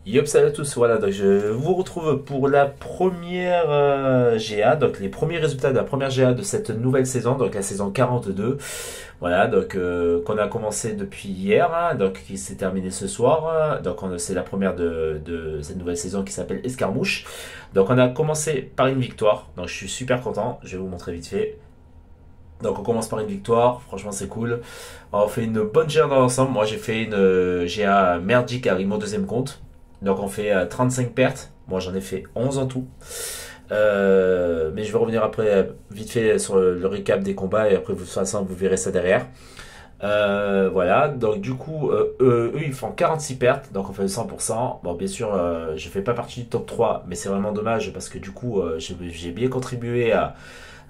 Yop, salut à tous, voilà, donc je vous retrouve pour la première GA, donc les premiers résultats de la première GA de cette nouvelle saison, donc la saison 42, voilà, donc qu'on a commencé depuis hier, hein, donc qui s'est terminée ce soir, donc c'est la première de cette nouvelle saison qui s'appelle Escarmouche, donc on a commencé par une victoire, donc je suis super content, je vais vous montrer vite fait. Donc on commence par une victoire, franchement c'est cool. On fait une bonne GA dans l'ensemble. Moi j'ai fait une GA merdique avec mon deuxième compte. Donc on fait 35 pertes. Moi j'en ai fait 11 en tout. Mais je vais revenir après vite fait sur le recap des combats et après de toute façon vous verrez ça derrière. Voilà, donc du coup eux ils font 46 pertes, donc on fait 100%. Bon bien sûr je fais pas partie du top 3, mais c'est vraiment dommage parce que du coup j'ai bien contribué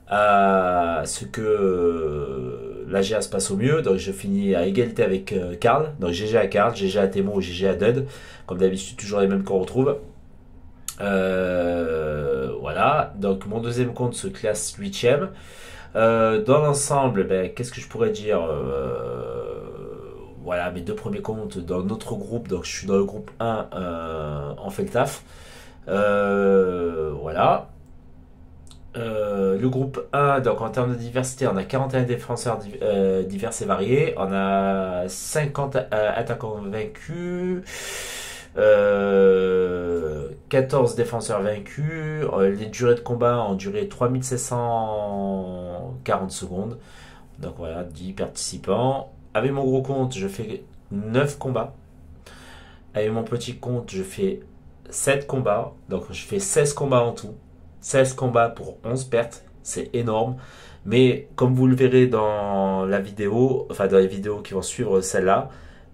à ce que la GA se passe au mieux. Donc je finis à égalité avec Karl. Donc GG à Karl, GG à Temo, GG à Dud. Comme d'habitude, toujours les mêmes qu'on retrouve. Voilà. Donc mon deuxième compte se classe 8ème. Dans l'ensemble, ben, qu'est-ce que je pourrais dire voilà, mes deux premiers comptes dans notre groupe. Donc je suis dans le groupe 1, on fait le taf. Voilà. Le groupe 1, donc en termes de diversité, on a 41 défenseurs divers et variés, on a 50 attaquants vaincus, 14 défenseurs vaincus, les durées de combat ont duré 3740 secondes, donc voilà, 10 participants. Avec mon gros compte, je fais 9 combats, avec mon petit compte, je fais 7 combats, donc je fais 16 combats en tout. 16 combats pour 11 pertes, c'est énorme. Mais comme vous le verrez dans la vidéo, enfin dans les vidéos qui vont suivre celle-là,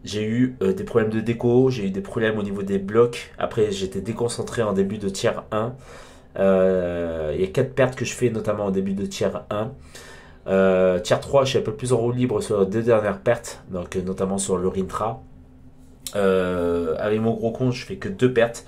j'ai eu des problèmes de déco, j'ai eu des problèmes au niveau des blocs. Après, j'étais déconcentré en début de tiers 1. Il y a 4 pertes que je fais, notamment au début de tiers 1. Tiers 3, je suis un peu plus en roue libre sur les deux dernières pertes, donc notamment sur le Rintra. Avec mon gros compte, je fais que 2 pertes.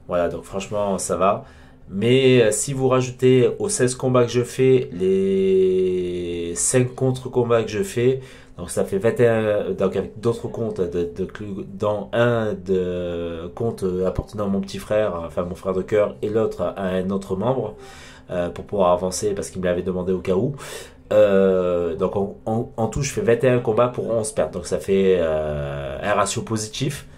Voilà, donc franchement, ça va. Mais si vous rajoutez aux 16 combats que je fais les 5 contre-combats que je fais, donc ça fait 21, donc avec d'autres comptes, dans un de compte appartenant à mon petit frère, enfin mon frère de cœur, et l'autre à un autre membre, pour pouvoir avancer parce qu'il me l'avait demandé au cas où. Donc en tout je fais 21 combats pour 11 pertes, donc ça fait un ratio positif.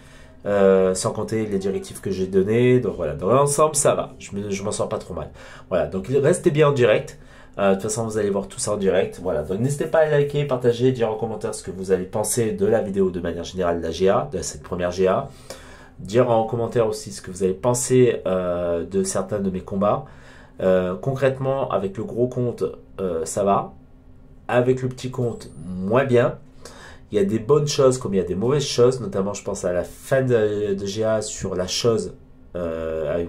Sans compter les directives que j'ai données. Donc voilà, dans l'ensemble ça va, je m'en sors pas trop mal. Voilà, donc restez bien en direct. De toute façon vous allez voir tout ça en direct. Voilà, donc n'hésitez pas à liker, partager, dire en commentaire ce que vous allez penser de la vidéo de manière générale de la GA, de cette première GA. Dire en commentaire aussi ce que vous allez penser de certains de mes combats. Concrètement avec le gros compte ça va, avec le petit compte moins bien. Il y a des bonnes choses comme il y a des mauvaises choses, notamment je pense à la fin de GA sur la chose avec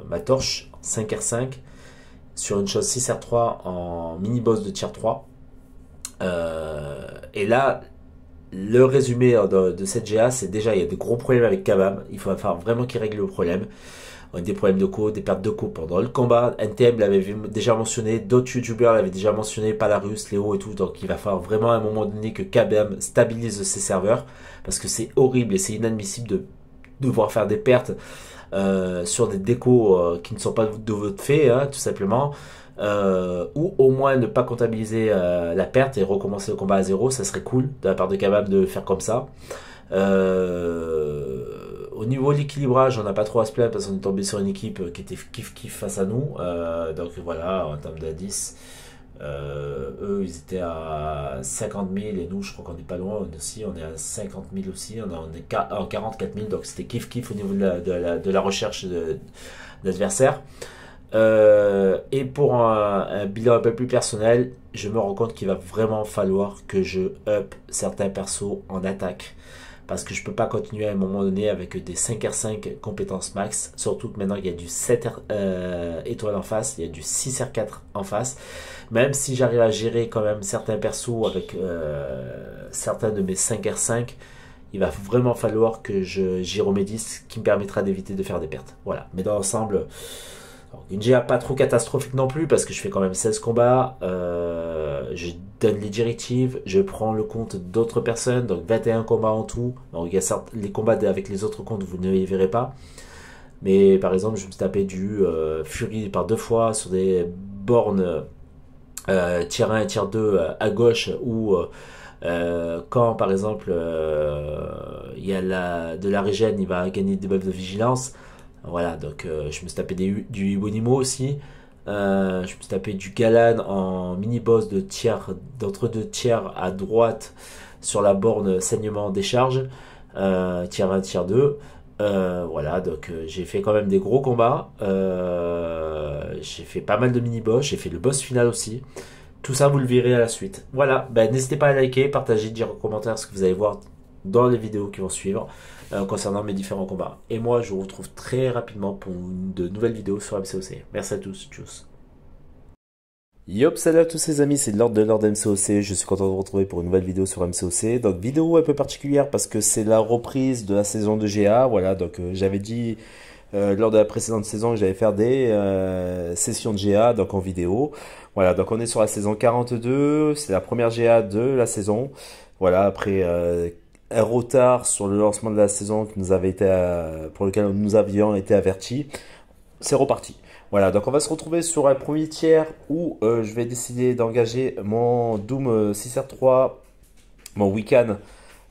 ma torche 5R5 sur une chose 6R3 en mini-boss de tier 3. Et là, le résumé de cette GA, c'est déjà il y a des gros problèmes avec Kabam, il faut falloir vraiment qu'il règle le problème. Des problèmes de co, des pertes de co pendant le combat. NTM l'avait déjà mentionné, d'autres youtubeurs l'avaient déjà mentionné, Palarus, Léo et tout. Donc il va falloir vraiment à un moment donné que KBM stabilise ses serveurs parce que c'est horrible et c'est inadmissible de devoir faire des pertes sur des décos qui ne sont pas de votre fait, hein, tout simplement. Ou au moins ne pas comptabiliser la perte et recommencer le combat à zéro, ça serait cool de la part de KBM de faire comme ça. Au niveau de l'équilibrage, on n'a pas trop à se plaindre parce qu'on est tombé sur une équipe qui était kiff face à nous. Donc voilà, en termes d'indice, eux ils étaient à 50 000 et nous je crois qu'on n'est pas loin aussi, on est à 50 000 aussi, on est en 44 000, donc c'était kiff au niveau de la recherche d'adversaires. Et pour un bilan un peu plus personnel, je me rends compte qu'il va vraiment falloir que je up certains persos en attaque. Parce que je peux pas continuer à un moment donné avec des 5R5 compétences max. Surtout que maintenant il y a du 7 étoiles en face, il y a du 6R4 en face. Même si j'arrive à gérer quand même certains persos avec certains de mes 5R5, il va vraiment falloir que j'y remédie, ce qui me permettra d'éviter de faire des pertes. Voilà. Mais dans l'ensemble, Donc, une GA pas trop catastrophique non plus parce que je fais quand même 16 combats. Je donne les directives, je prends le compte d'autres personnes, donc 21 combats en tout. Donc il y a certes les combats avec les autres comptes, vous ne les verrez pas. Mais par exemple, je me suis tapé du Fury par 2 fois sur des bornes tier 1 et tier 2 à gauche où quand par exemple il y a de la régène, il va gagner des buffs de vigilance. Voilà, donc je me suis tapé du Iwonimo aussi. Je me suis tapé du Galan en mini-boss d'entre deux tiers à droite sur la borne saignement décharge, tier 1, tier 2. Voilà, donc j'ai fait quand même des gros combats. J'ai fait pas mal de mini-boss, j'ai fait le boss final aussi. Tout ça, vous le verrez à la suite. Voilà, ben, n'hésitez pas à liker, partager, dire en commentaire ce que vous allez voir dans les vidéos qui vont suivre concernant mes différents combats. Et moi, je vous retrouve très rapidement pour de nouvelles vidéos sur MCOC. Merci à tous, tchuss. Yop, salut à tous les amis, c'est Lord de Lord MCOC, je suis content de vous retrouver pour une nouvelle vidéo sur MCOC. Donc vidéo un peu particulière parce que c'est la reprise de la saison de GA, voilà, donc j'avais dit lors de la précédente saison que j'allais faire des sessions de GA, donc en vidéo. Voilà, donc on est sur la saison 42, c'est la première GA de la saison. Voilà, après un retard sur le lancement de la saison qui nous avait été, pour lequel nous avions été avertis, c'est reparti. Voilà, donc on va se retrouver sur un premier tiers où je vais décider d'engager mon Doom 6R3, mon Wiccan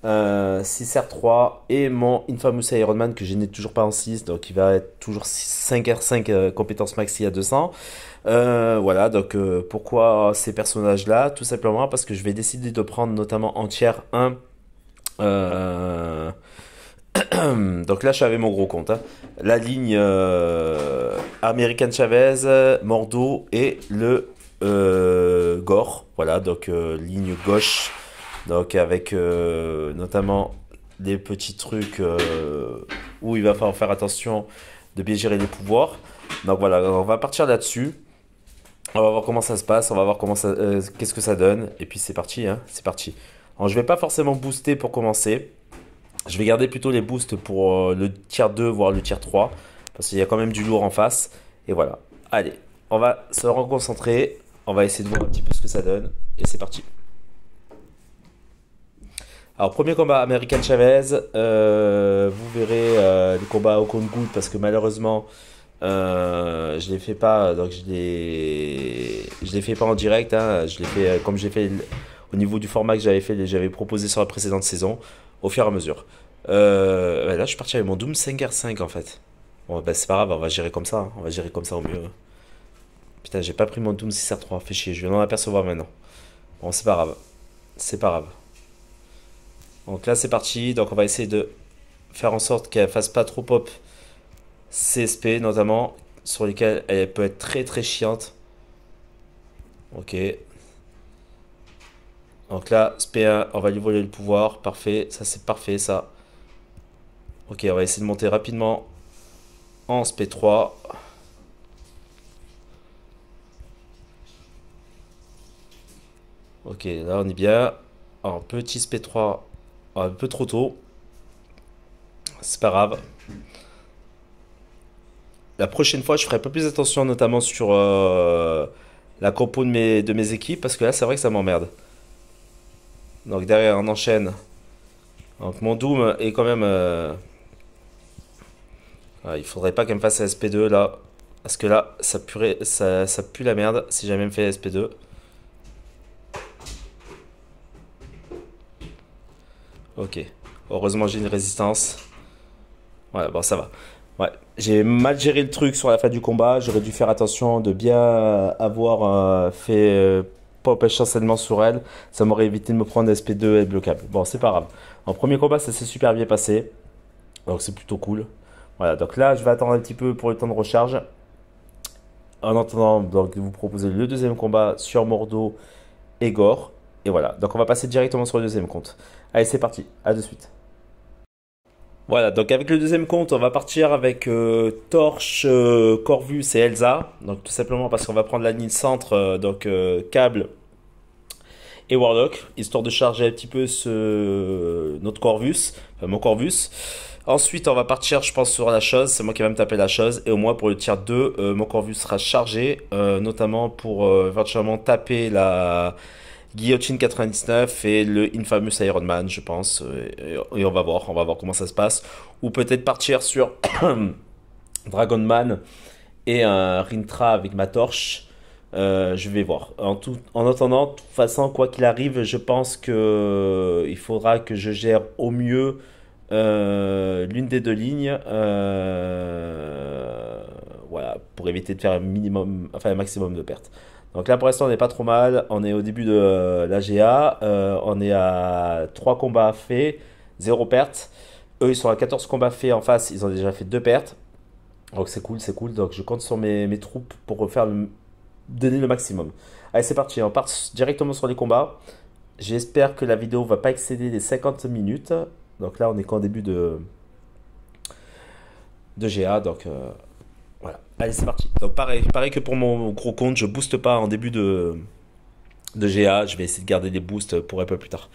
6R3 et mon Infamous Iron Man que je n'ai toujours pas en 6, donc il va être toujours 5R5 compétences maxi à 200. Voilà, donc pourquoi ces personnages-là? Tout simplement parce que je vais décider de prendre notamment en tiers 1. Donc là, je suis avec mon gros compte, hein. La ligne American Chavez, Mordo et le Gore. Voilà, donc ligne gauche. Donc avec notamment des petits trucs où il va falloir faire attention de bien gérer les pouvoirs. Donc voilà, on va partir là-dessus. On va voir comment ça se passe, on va voir comment ça, qu'est-ce que ça donne. Et puis c'est parti, hein, c'est parti. Alors je vais pas forcément booster pour commencer. Je vais garder plutôt les boosts pour le tier 2, voire le tier 3. Parce qu'il y a quand même du lourd en face. Et voilà. Allez, on va se reconcentrer. On va essayer de voir un petit peu ce que ça donne. Et c'est parti. Alors, premier combat, American Chavez. Vous verrez le combat au compte-gouttes parce que malheureusement, je les fais pas. Donc, je les fais pas en direct, hein. Je les fais comme j'ai fait au niveau du format que j'avais proposé sur la précédente saison. Au fur et à mesure. Là, je suis parti avec mon Doom 5R5 en fait. Bon, bah, c'est pas grave, on va gérer comme ça, hein. On va gérer comme ça au mieux. Putain, j'ai pas pris mon Doom 6R3. Fait chier, je viens d'en apercevoir maintenant. Bon, c'est pas grave. C'est pas grave. Donc là, c'est parti. Donc, on va essayer de faire en sorte qu'elle fasse pas trop pop CSP, notamment, sur lesquels elle peut être très très chiante. Ok. Donc là, SP1, on va lui voler le pouvoir. Parfait, ça c'est parfait ça. Ok, on va essayer de monter rapidement en SP3. Ok, là on est bien. Alors, petit SP3, un peu trop tôt. C'est pas grave. La prochaine fois, je ferai un peu plus attention, notamment sur la compo de mes équipes, parce que là, c'est vrai que ça m'emmerde. Donc derrière, on enchaîne. Donc mon Doom est quand même... il faudrait pas qu'elle me fasse SP2 là. Parce que là, ça pue la merde si jamais elle me fait SP2. Ok. Heureusement, j'ai une résistance. Ouais, bon, ça va. Ouais, j'ai mal géré le truc sur la fin du combat. J'aurais dû faire attention de bien avoir fait pop un chancellement sur elle. Ça m'aurait évité de me prendre SP2 et bloquable. Bon, c'est pas grave. En premier combat, ça s'est super bien passé. Donc, c'est plutôt cool. Voilà, donc là, je vais attendre un petit peu pour le temps de recharge. En attendant, donc, vous proposer le deuxième combat sur Mordo et Gore. Et voilà, donc on va passer directement sur le deuxième compte. Allez, c'est parti. À de suite. Voilà, donc avec le deuxième compte, on va partir avec Torche, Corvus et Elsa. Donc tout simplement parce qu'on va prendre la ligne centre, câble et Warlock, histoire de charger un petit peu notre Corvus, enfin mon Corvus. Ensuite, on va partir, je pense, sur la chose. C'est moi qui va me taper la chose. Et au moins, pour le tier 2, mon Corvus sera chargé. Notamment pour éventuellement taper la Guillotine 99 et le Infamous Iron Man, je pense. Et on va voir. On va voir comment ça se passe. Ou peut-être partir sur Dragon Man et un Rintra avec ma torche. Je vais voir. En attendant, de toute façon, quoi qu'il arrive, je pense que il faudra que je gère au mieux l'une des deux lignes. Voilà, pour éviter de faire un minimum, enfin un maximum de pertes. Donc là, pour l'instant, on n'est pas trop mal. On est au début de la GA. On est à 3 combats faits, 0 perte. Eux, ils sont à 14 combats faits en face. Ils ont déjà fait 2 pertes. Donc c'est cool, c'est cool. Donc je compte sur mes troupes pour donner le maximum. Allez, c'est parti. On part directement sur les combats. J'espère que la vidéo va pas excéder les 50 minutes. Donc là, on est qu'en début de GA. Donc voilà. Allez, c'est parti. Donc pareil que pour mon gros compte, je booste pas en début de GA. Je vais essayer de garder des boosts pour un peu plus tard.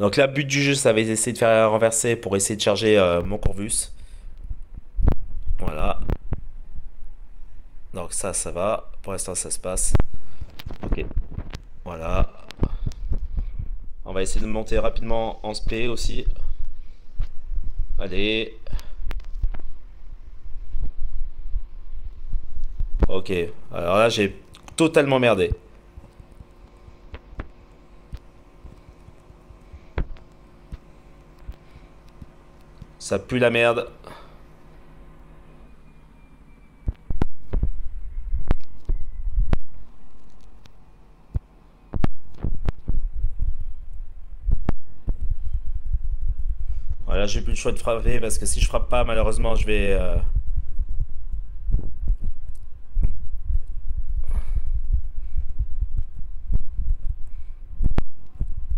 Donc là, but du jeu, ça va être d'essayer de faire renverser pour essayer de charger mon Corvus. Voilà. Donc ça va. Pour l'instant, ça se passe. Ok. Voilà. On va essayer de monter rapidement en SP aussi. Allez. Ok. Alors là, j'ai totalement merdé. Ça pue la merde. Voilà, j'ai plus le choix de frapper parce que si je frappe pas, malheureusement, je vais.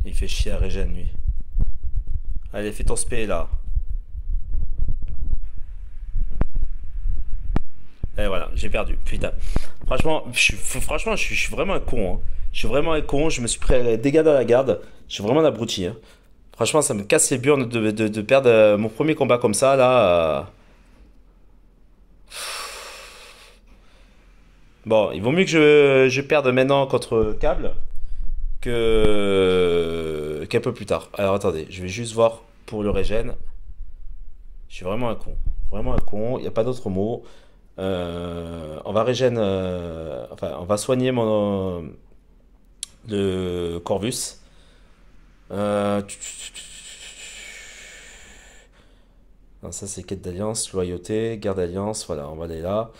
Il fait chier à régène, lui. Allez, fais ton spé là. Et voilà, j'ai perdu. Putain. Franchement, je suis vraiment un con. Hein. Je suis vraiment un con. Je me suis pris à dégâts dans la garde. Je suis vraiment un abruti. Hein. Franchement, ça me casse les burnes de perdre mon premier combat comme ça, là. Bon, il vaut mieux que je perde maintenant contre Câble qu'un peu plus tard. Alors attendez, je vais juste voir pour le régène. Je suis vraiment un con. Vraiment un con, il n'y a pas d'autre mot. On va régène. Enfin, on va soigner le Corvus. Euh, non, ça c'est quête d'alliance, loyauté, garde d'alliance. Voilà, on va aller là.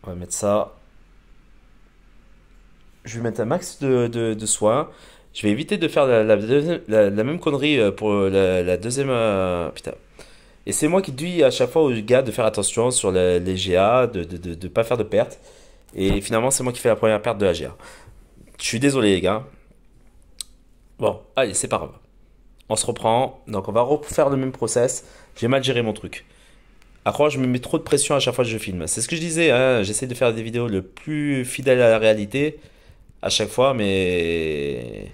On va mettre ça. Je vais mettre un max de soins. Je vais éviter de faire la même connerie pour la deuxième. Putain. Et c'est moi qui dis à chaque fois aux gars de faire attention sur les GA, de pas faire de pertes. Et finalement, c'est moi qui fais la première perte de la GA. Je suis désolé, les gars. Bon, allez, c'est pas grave. On se reprend. Donc, on va refaire le même process. J'ai mal géré mon truc. À croire, je me mets trop de pression à chaque fois que je filme. C'est ce que je disais, hein. J'essaie de faire des vidéos le plus fidèles à la réalité à chaque fois, mais.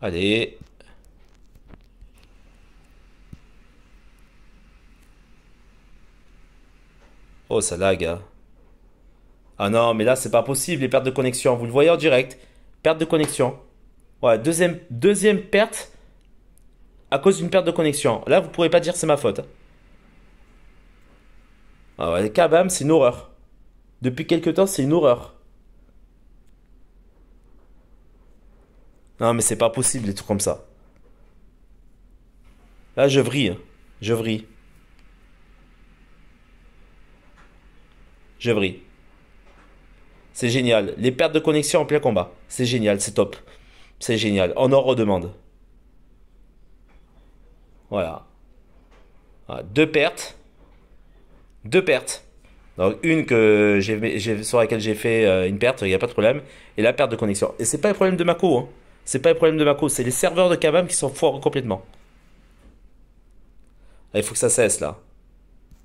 Allez. Oh, ça lag, hein. Ah non, mais là, c'est pas possible, les pertes de connexion. Vous le voyez en direct. Perte de connexion. Ouais, deuxième perte à cause d'une perte de connexion. Là, vous pourrez pas dire c'est ma faute. Ah ouais, Kabam, c'est une horreur. Depuis quelque temps, c'est une horreur. Non, mais c'est pas possible, les trucs comme ça. Là, je vrille, hein. Je vrille. Je vrille. C'est génial. Les pertes de connexion en plein combat. C'est génial, c'est top. C'est génial. On en redemande. Voilà. Voilà. Deux pertes. Deux pertes. Donc une sur laquelle j'ai fait une perte, il n'y a pas de problème. Et la perte de connexion. Et c'est pas le problème de Mako, hein. C'est pas le problème de Mako, c'est les serveurs de Kabam qui sont forts complètement. Ah, il faut que ça cesse là.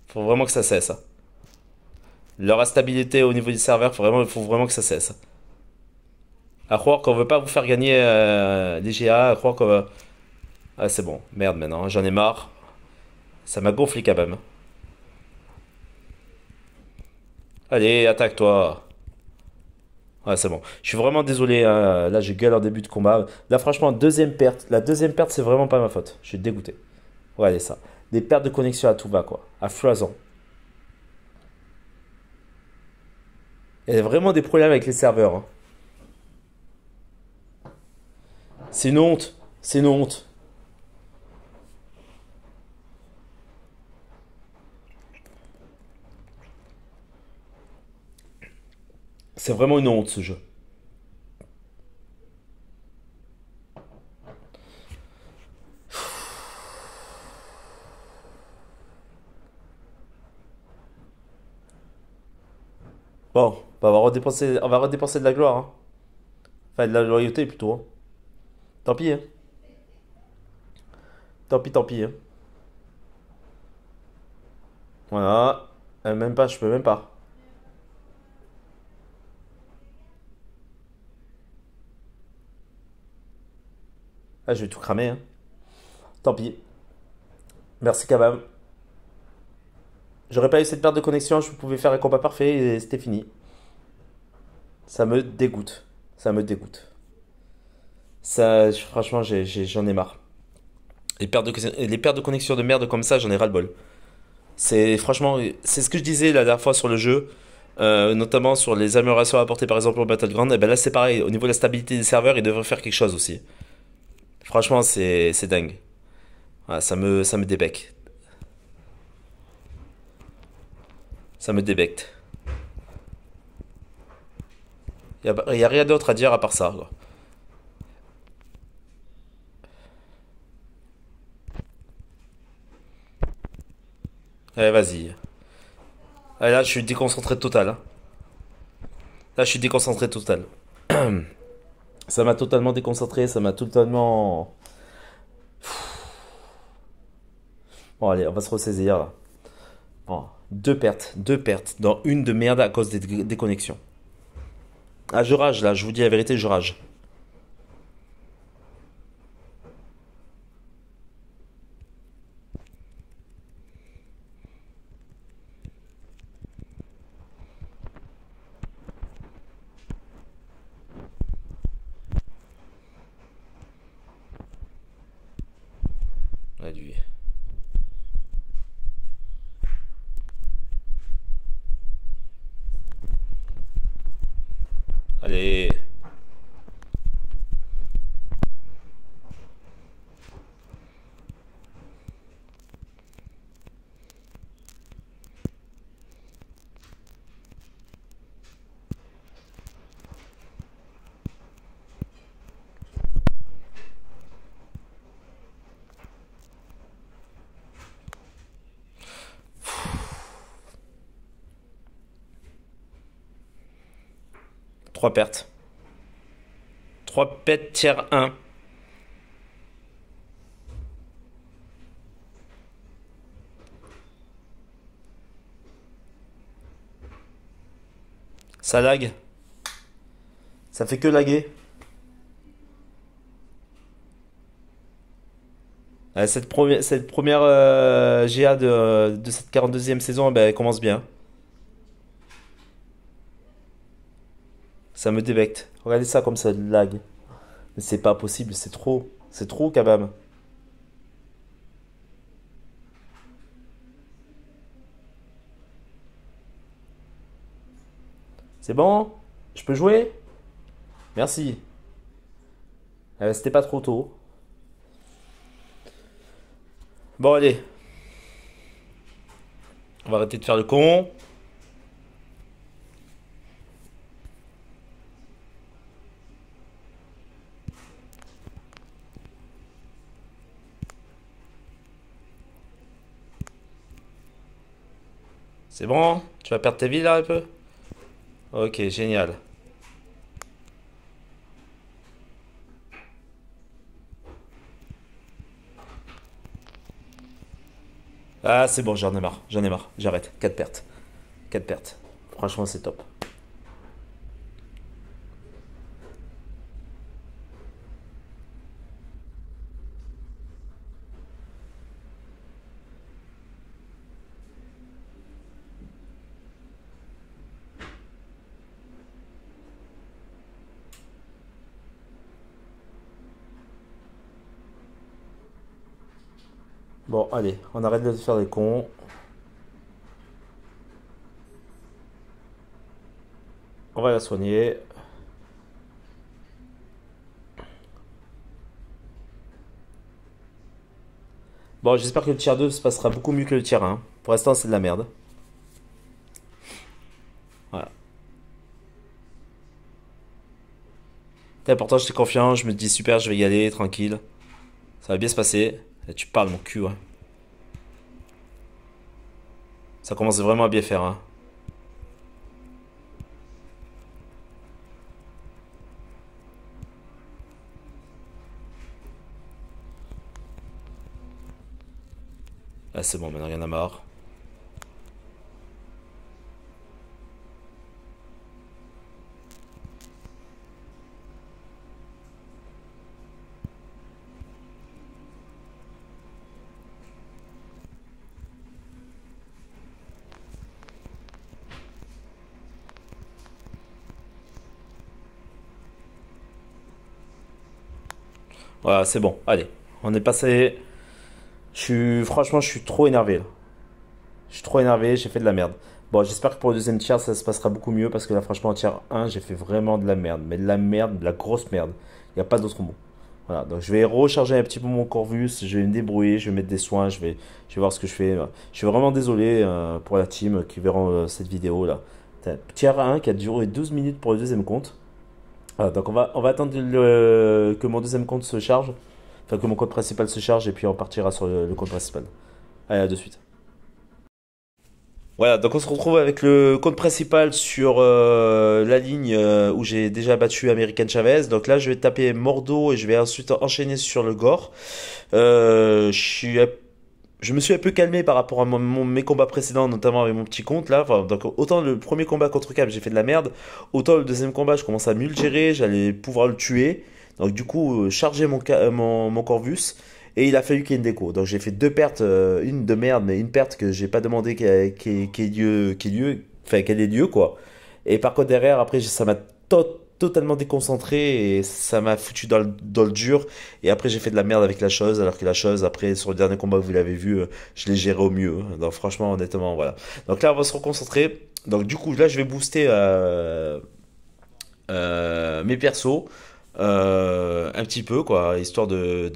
Il faut vraiment que ça cesse. Leur instabilité au niveau du serveur, il faut vraiment que ça cesse. À croire qu'on veut pas vous faire gagner des GA, à croire qu'on va. Ah, c'est bon, merde maintenant, j'en ai marre. Ça m'a gonflé quand même. Allez, attaque-toi. Ouais, c'est bon. Je suis vraiment désolé, hein. Là, j'ai gueule en début de combat. Là, franchement, deuxième perte. La deuxième perte, c'est vraiment pas ma faute. Je suis dégoûté. Regardez ça. Des pertes de connexion à tout va, quoi. À foison. Il y a vraiment des problèmes avec les serveurs, hein. C'est une honte. C'est une honte. C'est vraiment une honte, ce jeu. Bon, bah, on va redépenser de la gloire, hein. Enfin, de la loyauté, plutôt, hein. Tant pis, hein. Tant pis, hein. Voilà. Même pas, je peux même pas. Ah, je vais tout cramer, hein. Tant pis. Merci, Kabam. J'aurais pas eu cette perte de connexion, je pouvais faire un combat parfait et c'était fini. Ça me dégoûte. Ça me dégoûte. Ça, franchement, j'en ai marre. Les pertes de connexion de merde comme ça, j'en ai ras-le-bol. C'est franchement, c'est ce que je disais la dernière fois sur le jeu, notamment sur les améliorations apportées par exemple au Battleground. Et ben là, c'est pareil. Au niveau de la stabilité des serveurs, ils devraient faire quelque chose aussi. Franchement, c'est dingue. Voilà, ça me débecte. Ça me débecte. Y a rien d'autre à dire à part ça, quoi. Allez, vas-y. Allez, là, je suis déconcentré total, hein. Là, je suis déconcentré total. Ça m'a totalement déconcentré, ça m'a totalement. Bon, allez, on va se ressaisir là. Bon, deux pertes, dans une de merde à cause des déconnexions. Ah, je rage là, je vous dis la vérité, je rage. Ouais, lui. Allez. 3 pertes. 3 pertes tiers un. Ça lag. Ça fait que laguer. Cette première GA de cette 42e saison, eh ben, elle commence bien. Ça me débecte. Regardez ça comme ça lag. Mais c'est pas possible, c'est trop. C'est trop, Kabam. C'est bon? Je peux jouer? Merci. C'était pas trop tôt. Bon, allez. On va arrêter de faire le con. C'est bon? Tu vas perdre tes vies là un peu? Ok, génial. Ah, c'est bon, j'en ai marre. J'en ai marre. J'arrête. 4 pertes. 4 pertes. Franchement, c'est top. Bon, allez, on arrête de faire les cons. On va la soigner. Bon, j'espère que le tiers 2 se passera beaucoup mieux que le tiers 1. Pour l'instant, c'est de la merde. Voilà. C'est important, j'étais confiant, je me dis super, je vais y aller, tranquille. Ça va bien se passer. Et tu parles mon cul, ouais. Ça commence vraiment à bien faire, hein. Ah, c'est bon, maintenant il y en a marre. Voilà, c'est bon, allez. On est passé. Franchement, je suis trop énervé là. Je suis trop énervé, j'ai fait de la merde. Bon, j'espère que pour le deuxième tiers, ça se passera beaucoup mieux parce que là, franchement, en tiers 1, j'ai fait vraiment de la merde. Mais de la merde, de la grosse merde. Il n'y a pas d'autre mot. Voilà, donc je vais recharger un petit peu mon Corvus, je vais me débrouiller, je vais mettre des soins, je vais voir ce que je fais. Je suis vraiment désolé pour la team qui verront cette vidéo là. Tiers 1 qui a duré 12 minutes pour le deuxième compte. Voilà, donc on va attendre que mon deuxième compte se charge, enfin que mon compte principal se charge et puis on partira sur le compte principal. Allez, à de suite. Voilà, donc on se retrouve avec le compte principal sur la ligne où j'ai déjà battu American Chavez. Donc là, je vais taper Mordo et je vais ensuite enchaîner sur le Gore. Je me suis un peu calmé par rapport à mes combats précédents, notamment avec mon petit compte là. Enfin, donc autant le premier combat contre Cap, j'ai fait de la merde, autant le deuxième combat, je commence à mieux le gérer, j'allais pouvoir le tuer. Donc du coup, charger mon Corvus. Et il a fallu qu'il y ait une déco. Donc j'ai fait deux pertes, une de merde, mais une perte que j'ai pas demandé qu'elle ait lieu, quoi. Et par contre derrière, après, ça m'a totalement déconcentré et ça m'a foutu dans le dur. Et après j'ai fait de la merde avec la chose, alors que la chose, après, sur le dernier combat que vous l'avez vu, je l'ai géré au mieux. Donc franchement, honnêtement, voilà. Donc là, on va se reconcentrer. Donc du coup, là, je vais booster mes persos. Un petit peu quoi, histoire de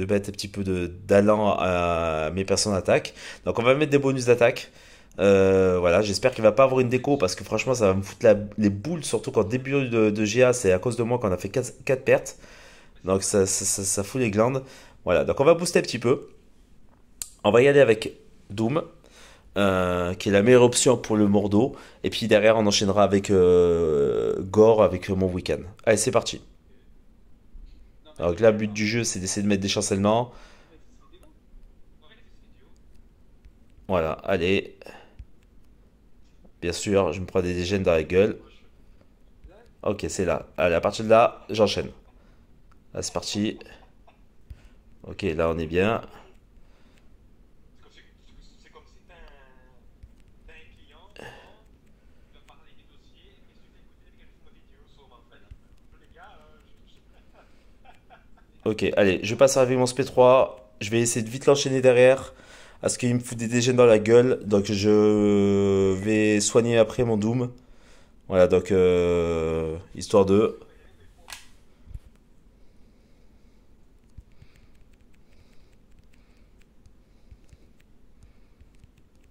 mettre un petit peu d'allant à mes personnes d'attaque. Donc on va mettre des bonus d'attaque. Voilà, j'espère qu'il va pas avoir une déco parce que franchement ça va me foutre les boules, surtout qu'en début de GA c'est à cause de moi qu'on a fait 4 pertes. Donc ça fout les glandes. Voilà, donc on va booster un petit peu. On va y aller avec Doom, qui est la meilleure option pour le Mordo. Et puis derrière, on enchaînera avec Gore, avec mon week-end. Allez, c'est parti. Alors là, le but du jeu, c'est d'essayer de mettre des chancellements. Voilà, allez. Bien sûr, je me prends des dégènes dans la gueule. Ok, c'est là. Allez, à partir de là, j'enchaîne. Là, c'est parti. Ok, là, on est bien. Ok, allez, je passe avec mon SP3. Je vais essayer de vite l'enchaîner derrière. À ce qu'il me fout des dégènes dans la gueule. Donc je vais soigner après mon Doom. Voilà, donc histoire de...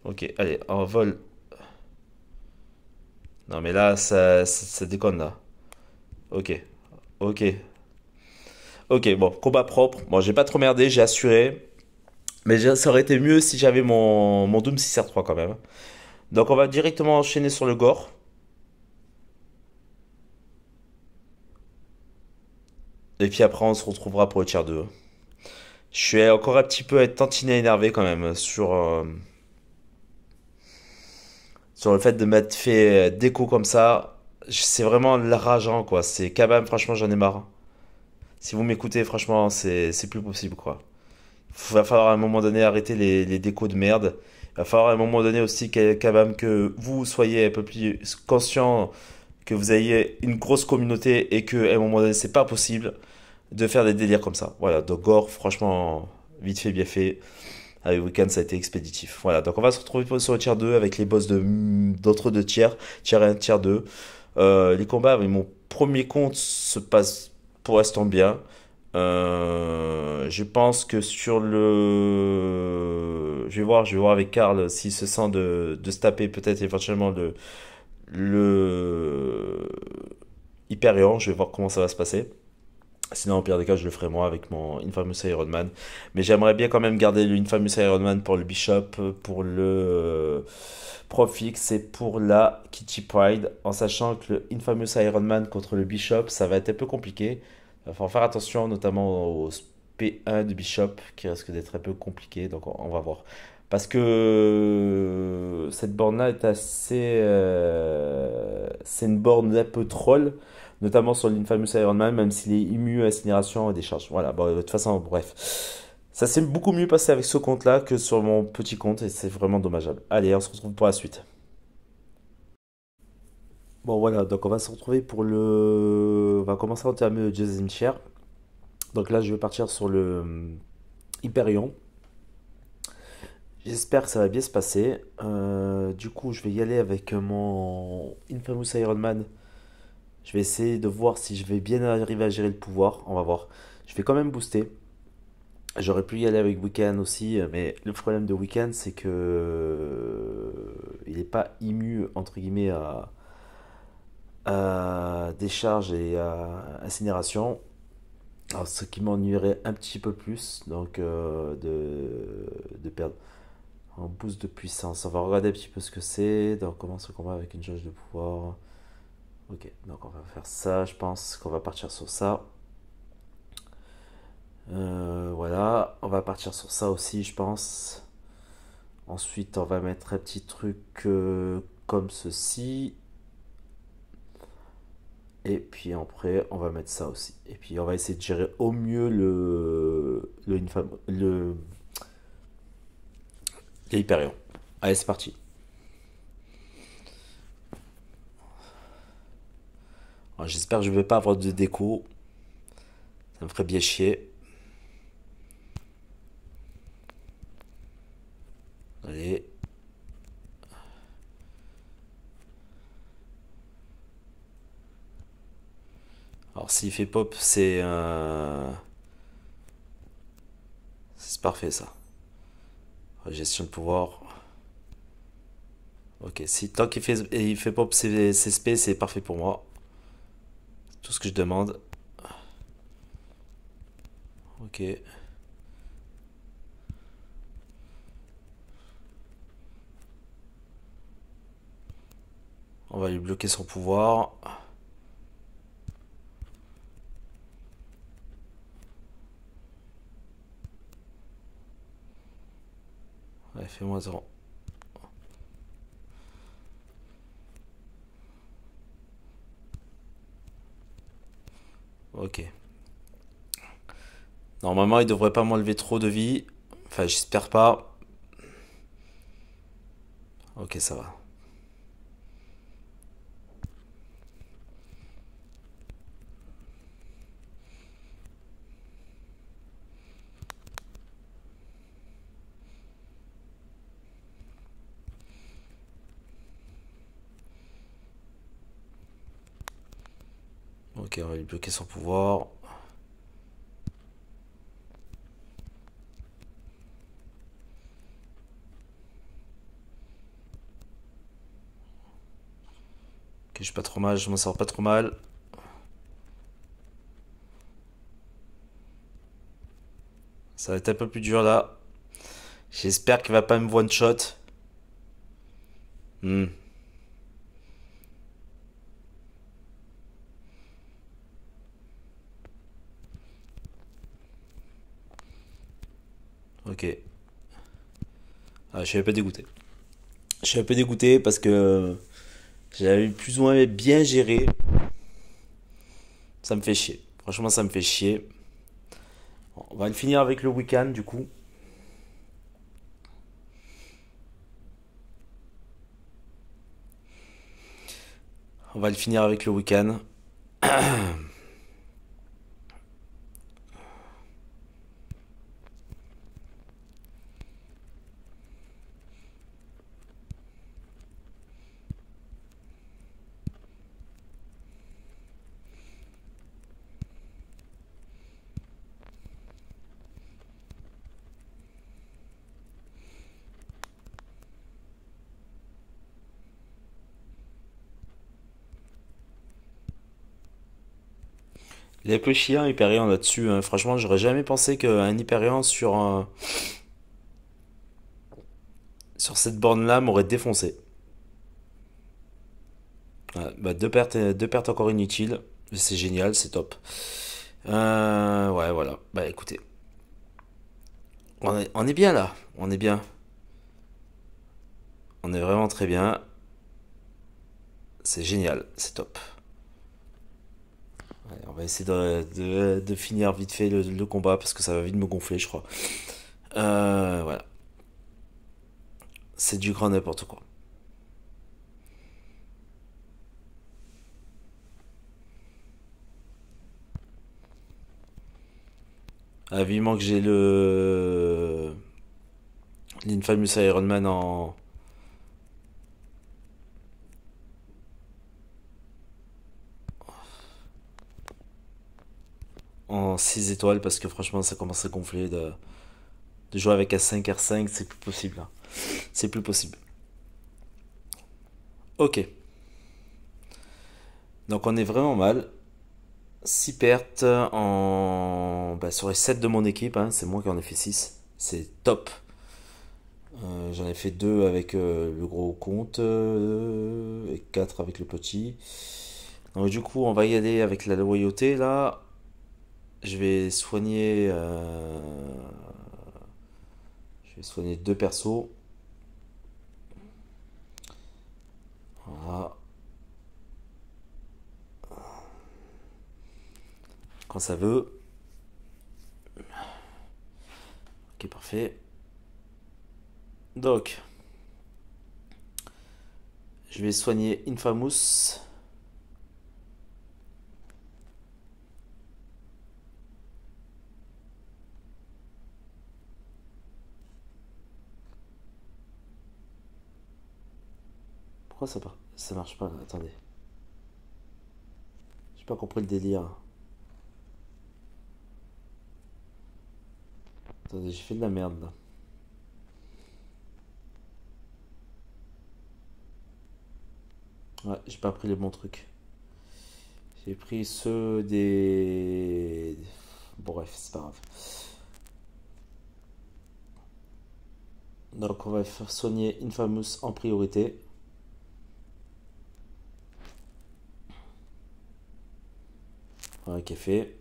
Ok, allez, en vol. Non mais là, ça déconne là. Ok, ok. Ok, bon, combat propre. Bon, j'ai pas trop merdé, j'ai assuré. Mais ça aurait été mieux si j'avais mon Doom 6R3 quand même. Donc on va directement enchaîner sur le Gore. Et puis après on se retrouvera pour le tier 2. Je suis encore un petit peu tantinet énervé quand même sur le fait de m'être fait déco comme ça. C'est vraiment rageant quoi. C'est Kabam, franchement j'en ai marre. Si vous m'écoutez, franchement c'est plus possible quoi. Il va falloir à un moment donné arrêter les décos de merde. Il va falloir à un moment donné aussi Kabam que vous soyez un peu plus conscient que vous ayez une grosse communauté et que à un moment donné c'est pas possible de faire des délires comme ça. Voilà, donc Gore, franchement, Vite fait, bien fait. Avec Weekend, ça a été expéditif. Voilà, donc on va se retrouver sur le tier 2 avec les boss d'autres deux tiers, tier 1, tier 2. Les combats avec mon premier compte se passent pour l'instant bien. Je pense que sur le... je vais voir avec Karl s'il se sent de se taper peut-être éventuellement le Hyperion. Je vais voir comment ça va se passer. Sinon, au pire des cas, je le ferai moi avec mon Infamous Iron Man. Mais j'aimerais bien quand même garder le Infamous Iron Man pour le Bishop, pour le Profix et pour la Kitty Pride. En sachant que le Infamous Iron Man contre le Bishop, ça va être un peu compliqué. Il va falloir faire attention, notamment au P1 du Bishop, qui risque d'être un peu compliqué. Donc, on va voir. Parce que cette borne-là est assez. C'est une borne un peu troll, notamment sur l'Infamous Iron Man, même s'il est immu à incinération et des charges. Voilà, bon, de toute façon, bref. Ça s'est beaucoup mieux passé avec ce compte-là que sur mon petit compte, et c'est vraiment dommageable. Allez, on se retrouve pour la suite. Bon, voilà, donc on va se retrouver pour le. On va commencer à entamer le deuxième tiers. Donc là, je vais partir sur le Hyperion. J'espère que ça va bien se passer. Du coup, je vais y aller avec mon Infamous Iron Man. Je vais essayer de voir si je vais bien arriver à gérer le pouvoir. On va voir. Je vais quand même booster. J'aurais pu y aller avec Weekend aussi, mais le problème de Weekend, c'est que il n'est pas immu entre guillemets à décharge et à incinération. Alors, ce qui m'ennuierait un petit peu plus, donc de perdre en boost de puissance. On va regarder un petit peu ce que c'est. Donc, on commence le combat avec une jauge de pouvoir. Ok, donc on va faire ça. Je pense qu'on va partir sur ça. Voilà, on va partir sur ça aussi, je pense. Ensuite, on va mettre un petit truc comme ceci. Et puis après, on va mettre ça aussi. Et puis on va essayer de gérer au mieux les Hyperion. Allez, c'est parti. Alors, j'espère que je ne vais pas avoir de déco. Ça me ferait bien chier. Allez. Alors s'il fait pop, c'est parfait ça. Gestion de pouvoir. Ok, si tant il fait pop ses SP, c'est parfait pour moi. Tout ce que je demande. Ok. On va lui bloquer son pouvoir. Ouais, fais-moi 0. Ok. Normalement, il devrait pas m'enlever trop de vie. Enfin, j'espère pas. Ok, ça va. Ok, on va lui bloquer son pouvoir. Ok, je suis pas trop mal, je m'en sors pas trop mal. Ça va être un peu plus dur là. J'espère qu'il va pas me one shot. Hmm. Ok. Ah, je suis un peu dégoûté. Je suis un peu dégoûté parce que j'avais plus ou moins bien géré. Ça me fait chier. Franchement, ça me fait chier. Bon, on va le finir avec le week-end du coup. On va le finir avec le week-end. Il est un peu chiant Hyperion là-dessus, hein. Franchement, j'aurais jamais pensé qu'un Hyperion sur cette borne-là m'aurait défoncé. Ouais, bah, deux pertes encore inutiles. C'est génial, c'est top. Ouais, voilà. Bah écoutez, on est bien là. On est bien. On est vraiment très bien. C'est génial, c'est top. Ouais, on va essayer de finir vite fait le combat parce que ça va vite me gonfler, je crois. Voilà. C'est du grand n'importe quoi. Ah, vivement que j'ai le l'Infamous Iron Man en 6 étoiles parce que franchement ça commence à gonfler de jouer avec S5 R5, c'est plus possible, hein. C'est plus possible. Ok, donc on est vraiment mal. 6 pertes sur les 7 de mon équipe, hein. C'est moi qui en ai fait 6. C'est top. J'en ai fait 2 avec le gros compte et 4 avec le petit. Donc du coup on va y aller avec la loyauté là. Je vais soigner deux persos. Voilà. Quand ça veut. Ok, parfait. Donc, je vais soigner Infamous. Pourquoi ça marche pas là? Attendez. J'ai pas compris le délire. Attendez, j'ai fait de la merde là. Ouais, j'ai pas pris les bons trucs. J'ai pris ceux des. Bref, c'est pas grave. Donc on va faire soigner Infamous en priorité. Voilà, qui est fait.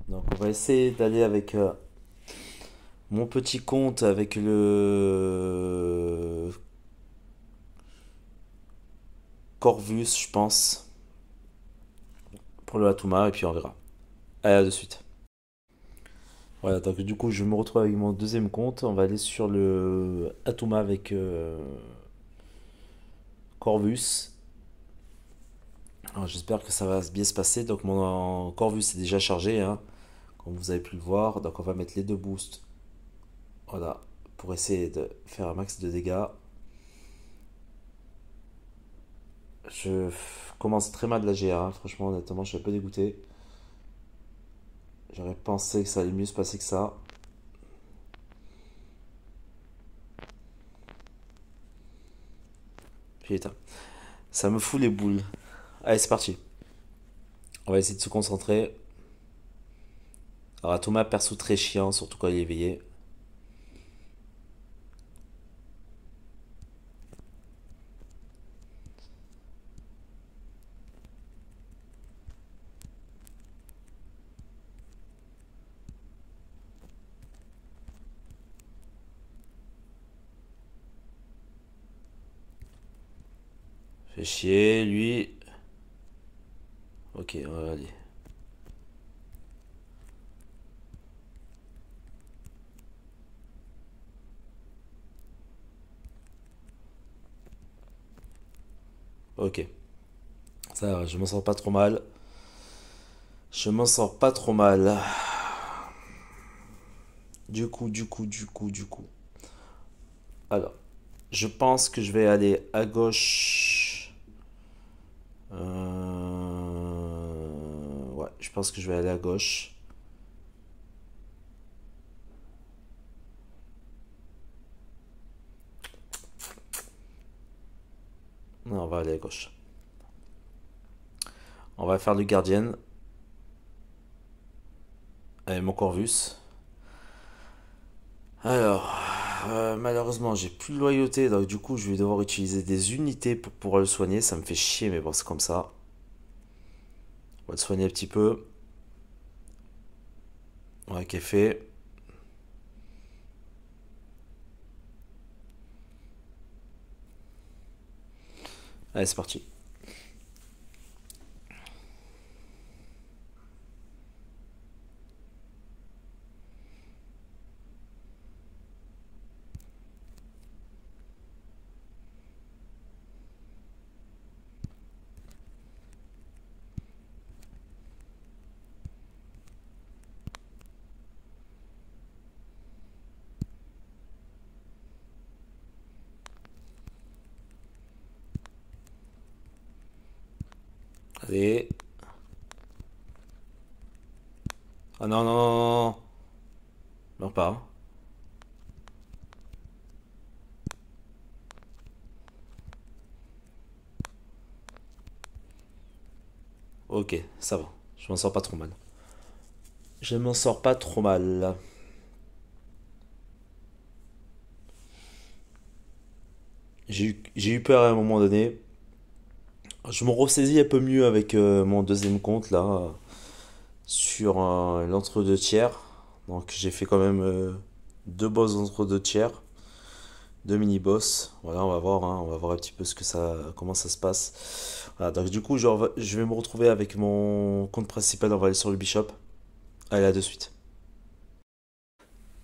Donc on va essayer d'aller avec mon petit compte avec le Corvus, je pense, pour le Hatuma, et puis on verra. Allez, à de suite. Voilà, donc du coup, je me retrouve avec mon deuxième compte. On va aller sur le Hatuma avec Corvus. Alors, j'espère que ça va bien se passer. Donc, mon Corvus est déjà chargé, hein, comme vous avez pu le voir. Donc, on va mettre les deux boosts. Voilà, pour essayer de faire un max de dégâts. Commence très mal la GA, hein. Franchement, honnêtement, je suis un peu dégoûté. J'aurais pensé que ça allait mieux se passer que ça. Putain, ça me fout les boules. Allez, c'est parti. On va essayer de se concentrer. Alors, Atoma, perso très chiant, surtout quand il est éveillé. Fait chier, lui. Ok, on va aller. Ok. Ça va, je m'en sors pas trop mal. Je m'en sors pas trop mal. Du coup. Alors, je pense que je vais aller à gauche. Ouais, je pense que je vais aller à gauche. Non, on va aller à gauche. On va faire du gardien. Allez, mon Corvus. Alors, malheureusement, j'ai plus de loyauté, donc du coup, je vais devoir utiliser des unités pour pouvoir le soigner. Ça me fait chier, mais bon, c'est comme ça. On va le soigner un petit peu. Ouais, qui est fait. Allez, c'est parti. Allez. Ah non, non, non, non, non. Meurs pas, hein. Ok, ça va. Je m'en sors pas trop mal. Je m'en sors pas trop mal. J'ai eu peur à un moment donné. Je me ressaisis un peu mieux avec mon deuxième compte là, sur l'entre-deux tiers. Donc j'ai fait quand même deux boss entre-deux tiers, deux mini-boss. Voilà, on va voir, hein, on va voir un petit peu comment ça se passe. Voilà, donc du coup, je vais me retrouver avec mon compte principal. On va aller sur le Bishop. Allez, à de suite.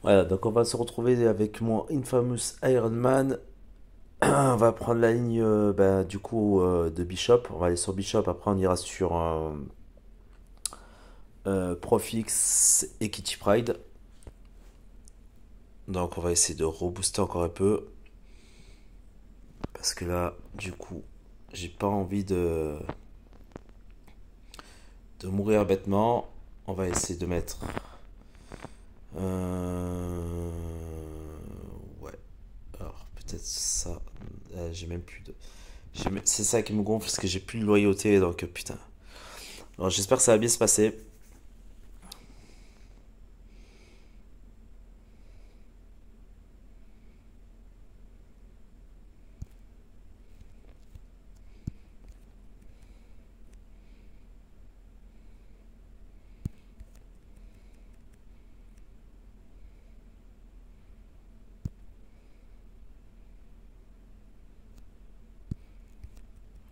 Voilà, donc on va se retrouver avec mon Infamous Iron Man. On va prendre la ligne du coup de Bishop. On va aller sur Bishop. Après, on ira sur Profix et Kitty Pride. Donc, on va essayer de rebooster encore un peu. Parce que là, du coup, j'ai pas envie de mourir bêtement. On va essayer de mettre. Ouais. Alors, peut-être ça. J'ai même plus de. C'est ça qui me gonfle parce que j'ai plus de loyauté. Donc, putain. Alors, j'espère que ça va bien se passer.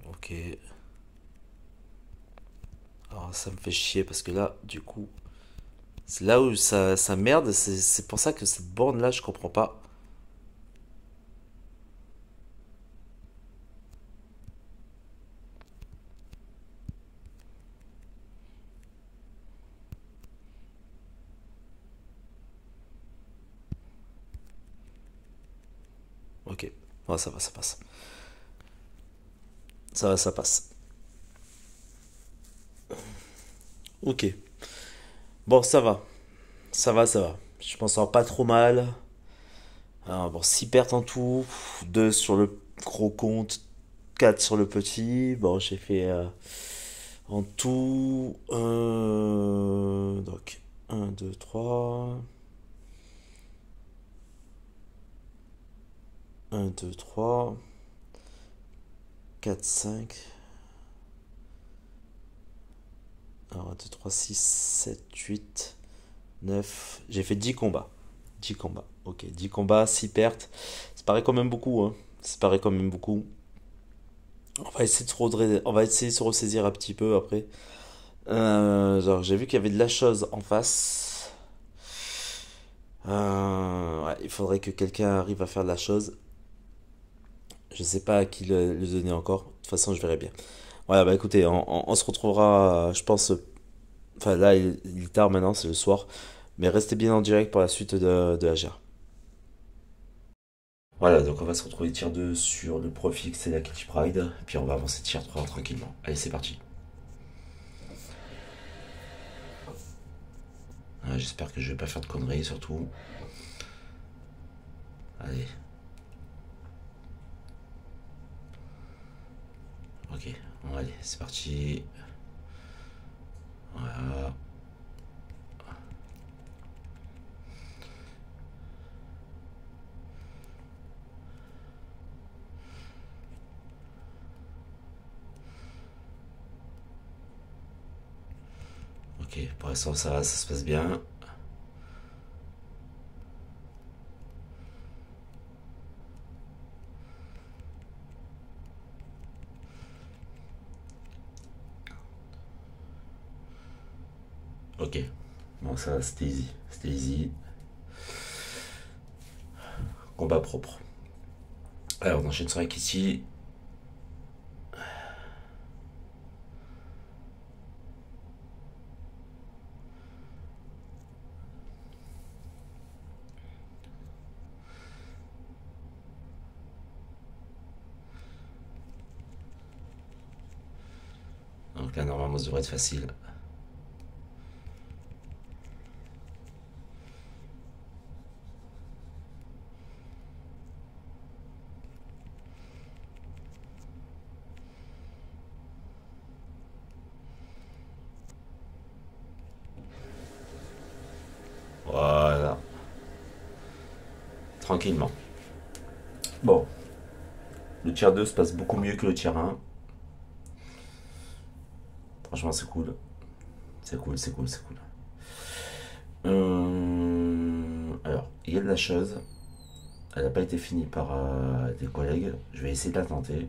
Ok. Alors, ça me fait chier parce que là, du coup, c'est là où ça merde. C'est pour ça que cette borne là, je comprends pas. Ok. Ouais, ça va, ça passe. Ça va, ça passe. Ok. Bon, ça va. Ça va, ça va. Je m'en sors pas trop mal. Alors, bon, 6 pertes en tout. 2 sur le gros compte. 4 sur le petit. Bon, j'ai fait en tout. Donc, un 2 3 1, 2, 3. 4 5. Alors, 1, 2, 3, 6, 7, 8, 9. J'ai fait 10 combats. 10 combats. Ok, 10 combats, 6 pertes. Ça paraît quand même beaucoup, hein. Ça paraît quand même beaucoup. On va essayer de se ressaisir un petit peu après. Genre, j'ai vu qu'il y avait de la chose en face. Ouais, il faudrait que quelqu'un arrive à faire de la chose. Je sais pas à qui le donner encore. De toute façon, je verrai bien. Voilà, bah écoutez, on se retrouvera, je pense. Enfin, là, il est tard maintenant, c'est le soir. Mais restez bien en direct pour la suite de la GR. Voilà, donc on va se retrouver tier 2 sur le Profix et la Kitty Pride. Puis on va avancer tier 3 tranquillement. Allez, c'est parti. Ah, j'espère que je vais pas faire de conneries surtout. Allez. Ok, bon, allez, c'est parti. Voilà. Ok, pour l'instant ça va, ça se passe bien. Ok, bon ça c'était easy. C'était easy. Combat propre. Alors on enchaîne sur la Kitty. Donc là normalement ça devrait être facile. Voilà. Tranquillement. Bon. Le tiers 2 se passe beaucoup mieux que le tiers 1. Franchement c'est cool. C'est cool, c'est cool, c'est cool. Alors, il y a de la chose. Elle n'a pas été finie par des collègues. Je vais essayer de la tenter.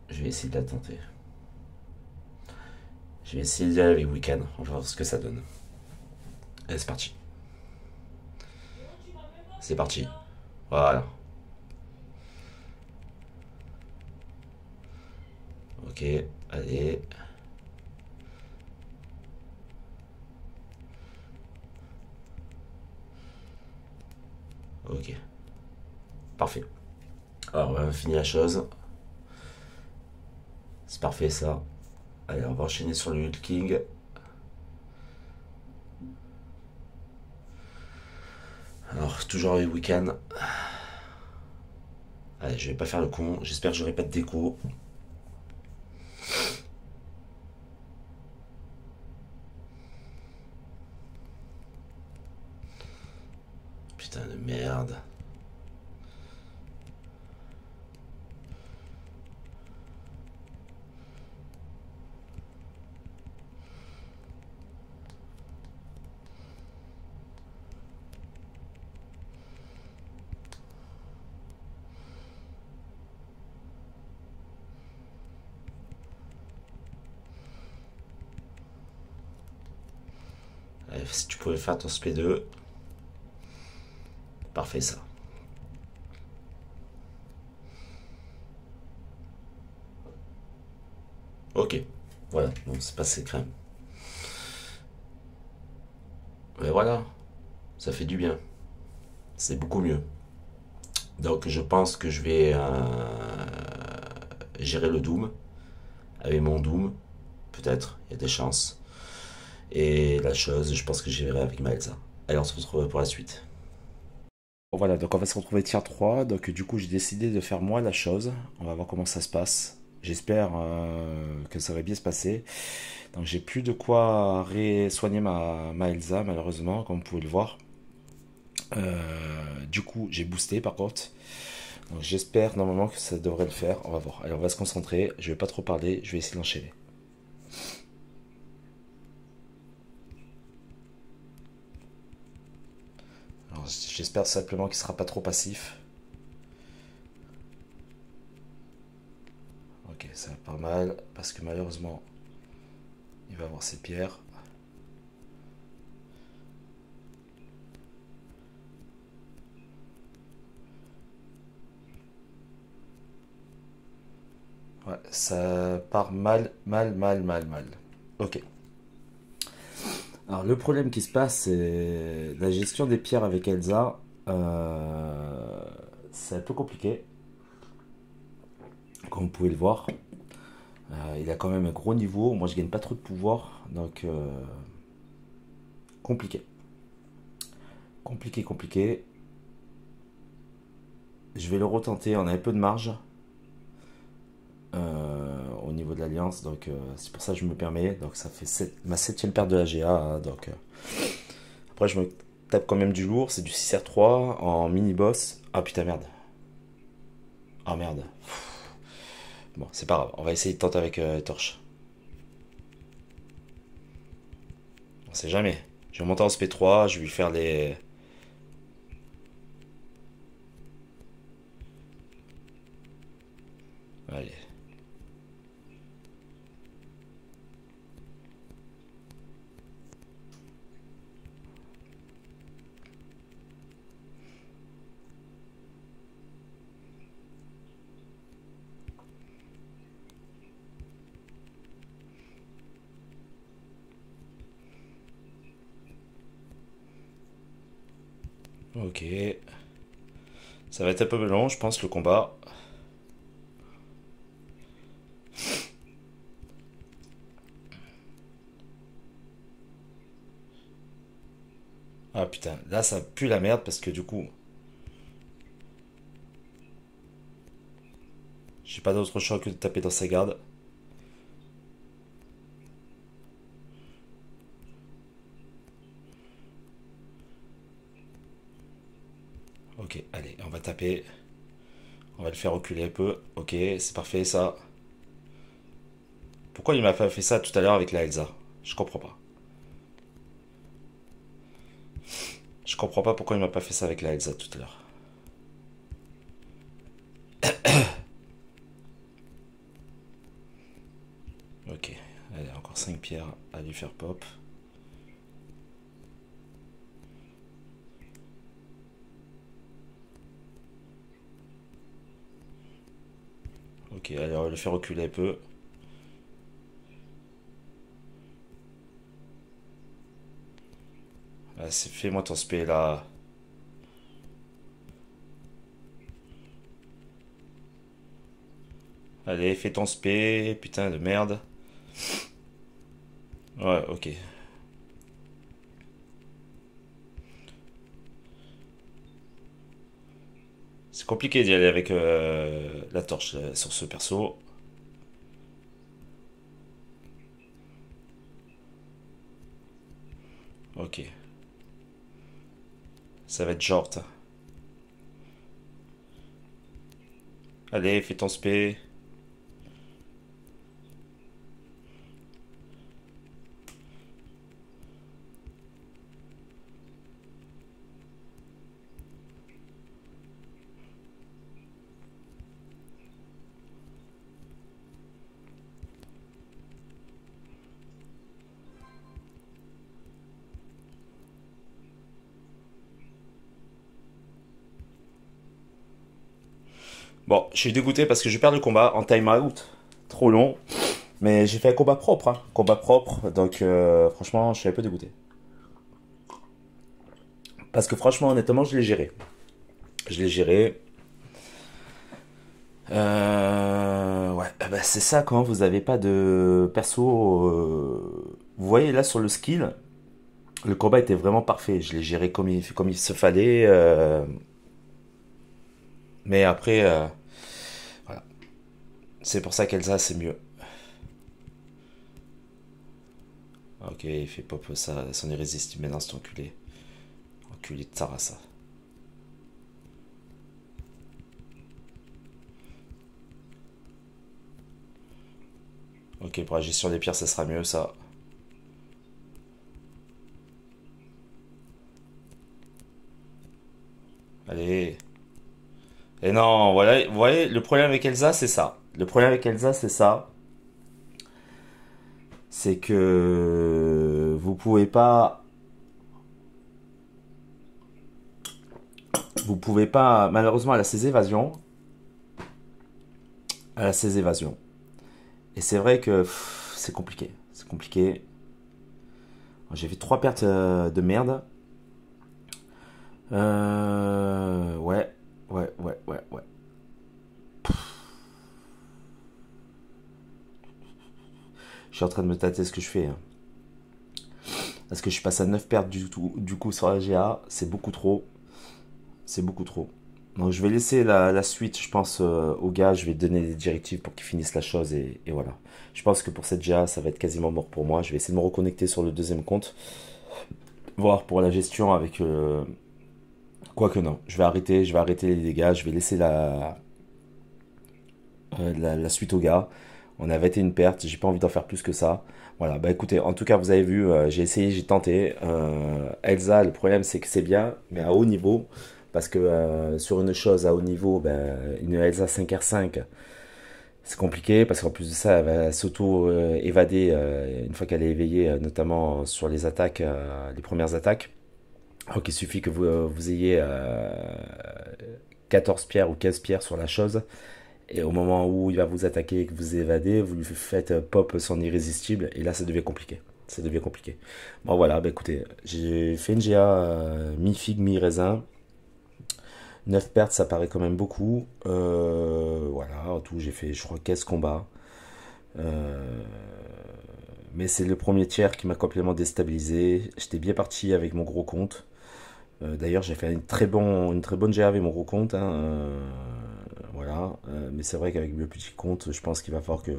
Je vais essayer de la tenter. Je vais essayer d'y aller avec Weekend. On va voir ce que ça donne. Allez, c'est parti. C'est parti. Voilà. Ok, allez. Ok. Parfait. Alors, on va finir la chose. C'est parfait ça. Allez, on va enchaîner sur le Hulk King. Alors, toujours avec Weekend. Allez, je vais pas faire le con. J'espère que j'aurai pas de déco. Putain de merde. Allez, si tu pouvais faire ton SP2. Parfait ça. Ok. Voilà, bon, c'est passé crème. Mais voilà, ça fait du bien. C'est beaucoup mieux. Donc je pense que je vais gérer le Doom. Avec mon Doom, peut-être, il y a des chances. Et la chose, je pense que j'y verrai avec Maelza. Allez, on se retrouve pour la suite. Bon, voilà, donc on va se retrouver tier 3. Donc du coup, j'ai décidé de faire moi la chose. On va voir comment ça se passe. J'espère que ça va bien se passer. Donc j'ai plus de quoi soigner ma Elsa, malheureusement, comme vous pouvez le voir. Du coup, j'ai boosté par contre. Donc j'espère normalement que ça devrait le faire. On va voir. Allez, on va se concentrer. Je vais pas trop parler. Je vais essayer d'enchaîner. Alors, j'espère simplement qu'il sera pas trop passif. Ok, ça va pas mal. Parce que malheureusement, il va avoir ses pierres. Ouais, ça part mal, mal, mal, mal, mal. Ok. Alors le problème qui se passe, c'est la gestion des pierres avec Elsa. C'est un peu compliqué, comme vous pouvez le voir. Il a quand même un gros niveau. Moi, je gagne pas trop de pouvoir, donc compliqué. Compliqué, compliqué. Je vais le retenter. On a un peu de marge au niveau de l'alliance, donc c'est pour ça que je me permets. Donc ça fait ma 7ème perte de la GA. Hein, donc après, je me tape quand même du lourd. C'est du 6R3 en mini boss. Ah putain, merde. Ah merde. Bon, c'est pas grave. On va essayer de tenter avec torche. On sait jamais. Je vais monter en SP3, je vais lui faire les... Allez. Ok. Ça va être un peu long, je pense, le combat. Ah putain, là ça pue la merde parce que du coup, j'ai pas d'autre choix que de taper dans sa garde. Ok, allez, on va taper. On va le faire reculer un peu. Ok, c'est parfait ça. Pourquoi il m'a pas fait ça tout à l'heure avec la Elsa? Je comprends pas. Je comprends pas pourquoi il m'a pas fait ça avec la Elsa tout à l'heure. Ok, allez, encore 5 pierres à lui faire pop. Ok, allez, on va le faire reculer un peu. Ah, fais-moi ton spé là. Allez, fais ton spé, putain de merde. Ouais, ok. C'est compliqué d'y aller avec la torche sur ce perso. Ok. Ça va être short. Allez, fais ton spé. Bon, je suis dégoûté parce que je perds le combat en time out. Trop long. Mais j'ai fait un combat propre, hein. Combat propre. Donc, franchement, je suis un peu dégoûté. Parce que franchement, honnêtement, je l'ai géré. Je l'ai géré. Ouais, bah, c'est ça quand vous avez pas de perso. Vous voyez là sur le skill, le combat était vraiment parfait. Je l'ai géré comme il se fallait. Mais après, voilà. C'est pour ça qu'Elsa, c'est mieux. Ok, il fait pop ça, son irrésistible maintenant, cet enculé. Enculé de Tarassa. Ok, pour la gestion des pierres, ça sera mieux ça. Allez. Et non, voilà, vous voyez, le problème avec Elsa, c'est ça. Le problème avec Elsa, c'est ça. C'est que vous pouvez pas. Vous pouvez pas. Malheureusement, elle a ses évasions. Elle a ses évasions. Et c'est vrai que c'est compliqué. C'est compliqué. J'ai fait 3 pertes de merde. Ouais. Ouais, ouais, ouais, ouais. Je suis en train de me tâter ce que je fais, hein. Parce que je passe à 9 pertes du coup sur la GA. C'est beaucoup trop. C'est beaucoup trop. Donc je vais laisser la suite, je pense, au gars. Je vais donner des directives pour qu'il finisse la chose. Et voilà. Je pense que pour cette GA, ça va être quasiment mort pour moi. Je vais essayer de me reconnecter sur le deuxième compte. Voir pour la gestion avec... Quoique non. Je vais arrêter les dégâts. Je vais laisser la suite au gars. On a 21 pertes, j'ai pas envie d'en faire plus que ça. Voilà, bah écoutez, en tout cas, vous avez vu, j'ai essayé, j'ai tenté. Elsa, le problème, c'est que c'est bien, mais à haut niveau. Parce que sur une chose à haut niveau, ben, une Elsa 5R5, c'est compliqué. Parce qu'en plus de ça, elle va s'auto-évader une fois qu'elle est éveillée, notamment sur les attaques, les premières attaques. Donc il suffit que vous ayez 14 pierres ou 15 pierres sur la chose. Et au moment où il va vous attaquer et que vous évadez, vous lui faites pop son irrésistible. Et là, ça devient compliqué. Ça devient compliqué. Bon, voilà, bah écoutez, j'ai fait une GA mi-figue, mi-raisin. 9 pertes, ça paraît quand même beaucoup. Voilà, en tout, j'ai fait, je crois, 15 combats. Mais c'est le premier tiers qui m'a complètement déstabilisé. J'étais bien parti avec mon gros compte. D'ailleurs, j'ai fait une très bonne GA avec mon gros compte. Hein, voilà. Mais c'est vrai qu'avec le petit compte, je pense qu'il va falloir que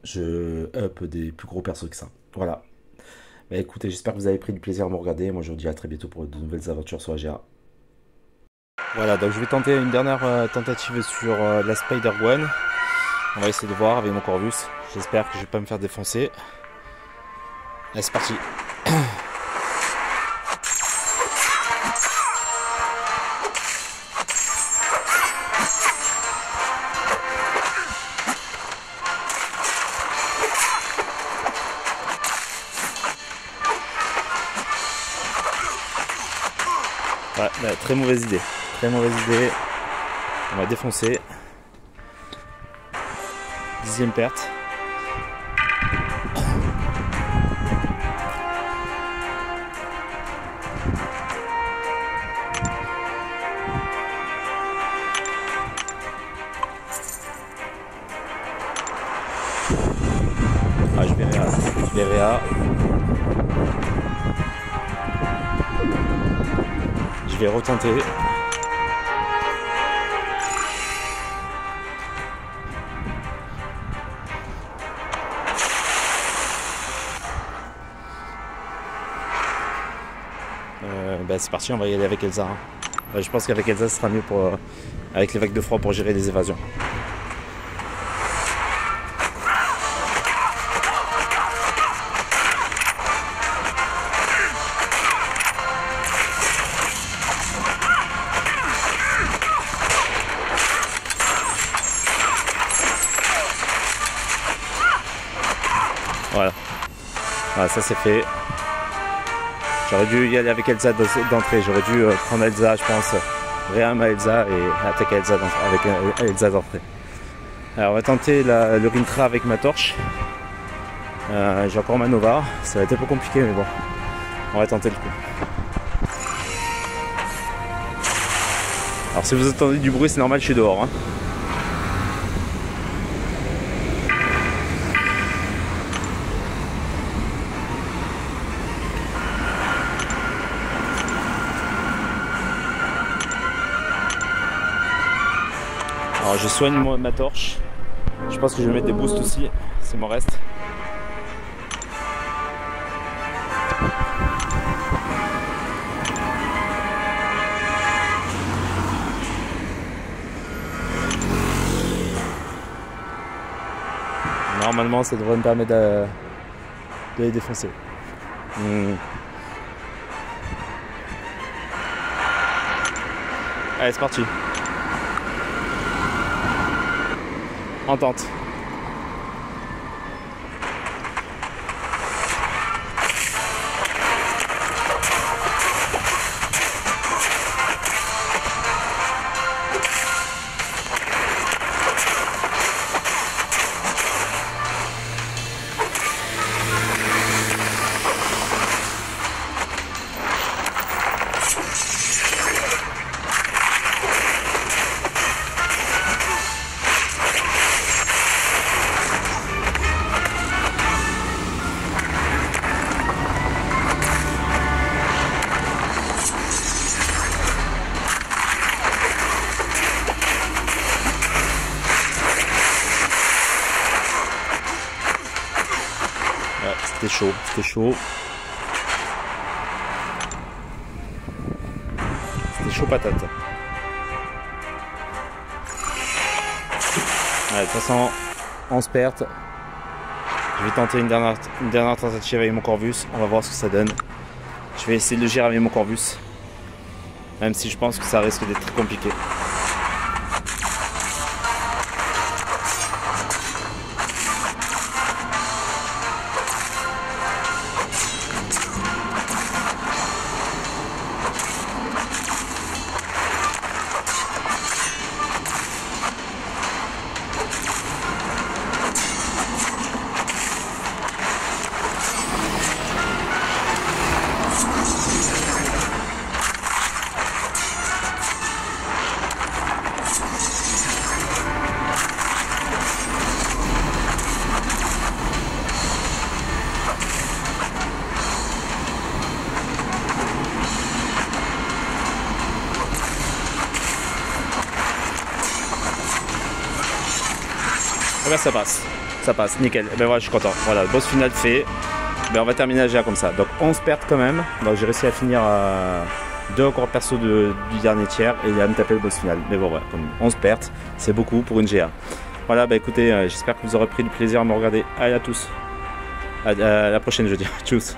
je up des plus gros persos que ça. Voilà. Bah, écoutez, j'espère que vous avez pris du plaisir à me regarder. Moi, je vous dis à très bientôt pour de nouvelles aventures sur la GA. Voilà, donc je vais tenter une dernière tentative sur la Spider-Gwen. On va essayer de voir avec mon Corvus. J'espère que je vais pas me faire défoncer. Allez, c'est parti. Ouais, bah, très mauvaise idée. Très mauvaise idée. On va défoncer. 10e perte. Ah, je vais réa. Je vais réa. Je vais retenter. Bah, c'est parti, on va y aller avec Elsa. Je pense qu'avec Elsa, ce sera mieux pour, avec les vagues de froid pour gérer les évasions. Voilà. Voilà, ça c'est fait. J'aurais dû y aller avec Elsa d'entrée. J'aurais dû prendre Elsa, je pense, réam à Elsa et attaquer Elsa avec Elsa d'entrée. Alors on va tenter le Rintra avec ma torche. J'ai encore ma Nova. Ça va être un peu compliqué, mais bon. On va tenter le coup. Alors si vous entendez du bruit, c'est normal, je suis dehors. Hein. Alors je soigne ma torche. Je pense que je vais mettre des boosts aussi. C'est mon reste. Normalement ça devrait me permettre de les défoncer. Allez, c'est parti. En tente. C'était chaud, c'était chaud. C'était chaud patate. Ouais, de toute façon, 11 pertes. Je vais tenter une dernière tentative avec mon Corvus. On va voir ce que ça donne. Je vais essayer de le gérer avec mon Corvus. Même si je pense que ça risque d'être très compliqué. Et ben ça passe, nickel. Et ben voilà, je suis content. Voilà, boss final fait. Ben on va terminer la GA comme ça. Donc 11 pertes quand même. Donc j'ai réussi à finir 2 encore perso du dernier tiers et à me taper le boss final. Mais bon, voilà, comme 11 pertes, c'est beaucoup pour une GA. Voilà, bah écoutez, j'espère que vous aurez pris du plaisir à me regarder. Allez à tous. À la prochaine, je veux dire. Tchuss.